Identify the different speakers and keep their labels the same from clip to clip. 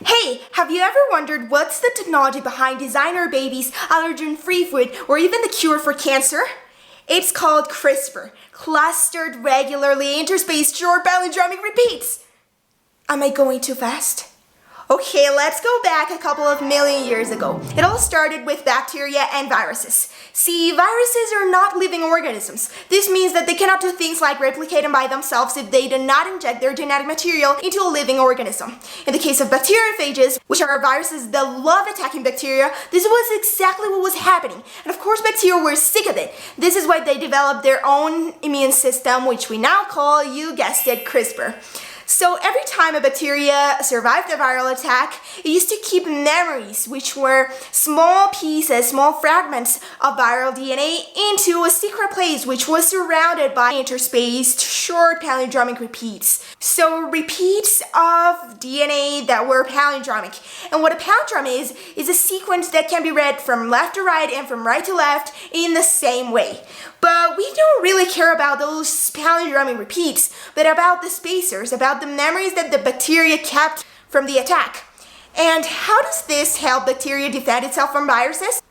Speaker 1: Hey, have you ever wondered what's the technology behind designer babies, allergen-free food, or even the cure for cancer? It's called CRISPR, clustered regularly interspaced short palindromic repeats. Am I going too fast? Okay, let's go back a couple of million years ago. It all started with bacteria and viruses. See, viruses are not living organisms. This means that they cannot do things like replicating by themselves if they do not inject their genetic material into a living organism. In the case of bacteriophages, which are viruses that love attacking bacteria, this was exactly what was happening. And of course, bacteria were sick of it. This is why they developed their own immune system, which we now call, you guessed it, CRISPR. So every time a bacteria survived a viral attack, it used to keep memories, which were small pieces, small fragments of viral DNA into a secret place, which was surrounded by interspaced short palindromic repeats. So repeats of DNA that were palindromic. And what a palindrome is a sequence that can be read from left to right and from right to left in the same way. But we don't really care about those palindromic repeats, but about the spacers, about the memories that the bacteria kept from the attack. And how does this help bacteria defend itself from viruses?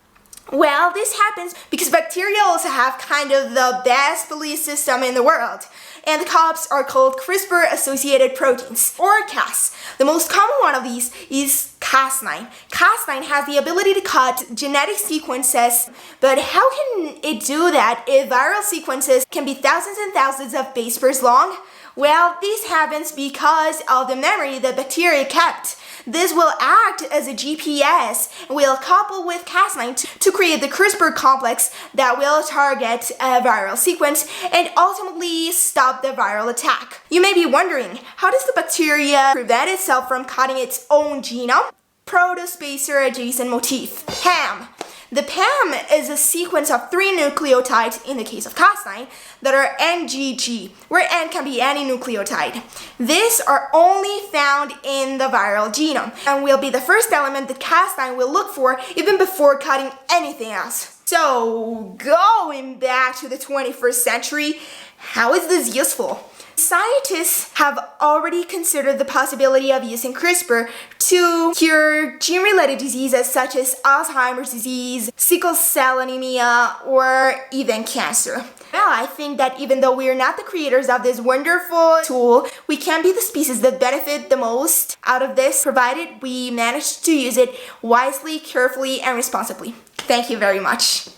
Speaker 1: Well, this happens because bacteria also have kind of the best belief system in the world. And the cops are called CRISPR-associated proteins, or Cas. The most common one of these is Cas9. Cas9 has the ability to cut genetic sequences, but how can it do that if viral sequences can be thousands and thousands of base pairs long? Well, this happens because of the memory the bacteria kept. This will act as a GPS and will couple with Cas9 to create the CRISPR complex that will target a viral sequence and ultimately stop the viral attack. You may be wondering, how does the bacteria prevent itself from cutting its own genome? Protospacer adjacent motif, PAM. The PAM is a sequence of 3 nucleotides, in the case of Cas9, that are NGG, where N can be any nucleotide. These are only found in the viral genome and will be the first element that Cas9 will look for even before cutting anything else. So, going back to the 21st century, how is this useful? Scientists have already considered the possibility of using CRISPR to cure gene-related diseases such as Alzheimer's disease, sickle cell anemia, or even cancer. Well, I think that even though we are not the creators of this wonderful tool, we can be the species that benefit the most out of this, provided we manage to use it wisely, carefully, and responsibly. Thank you very much.